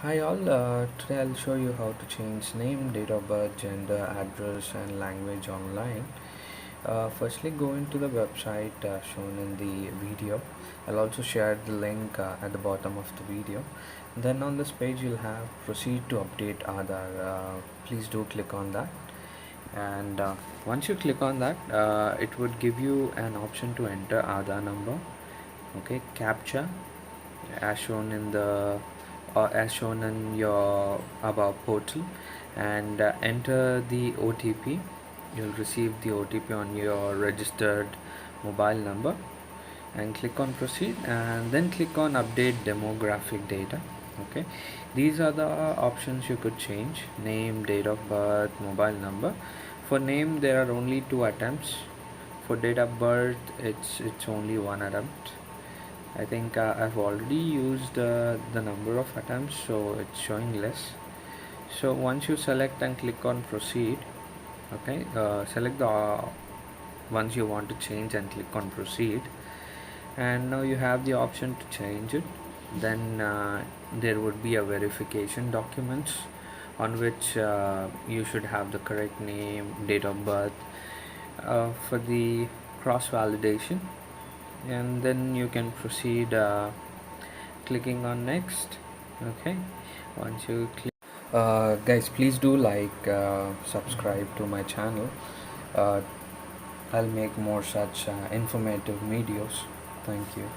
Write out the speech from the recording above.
Hi all, today I'll show you how to change name, date of birth, gender, address and language online. Firstly go into the website shown in the video. I'll also share the link at the bottom of the video. Then on this page you'll have proceed to update Aadhaar. Please do click on that, and once you click on that it would give you an option to enter Aadhaar number, okay, captcha as shown in your above portal, and enter the OTP. You'll receive the OTP on your registered mobile number, and click on proceed, and then click on update demographic data. Okay, these are the options you could change: name, date of birth, mobile number. For name there are only 2 attempts. For date of birth it's only 1 attempt. I think I've already used the number of attempts, so it's showing less. So once you select and click on proceed, okay, select the ones you want to change and click on proceed, and now you have the option to change it. Then there would be a verification documents on which you should have the correct name, date of birth for the cross validation, and then you can proceed clicking on next. Okay, once you click, guys, please do like, subscribe to my channel. uh, I'll make more such informative videos. Thank you.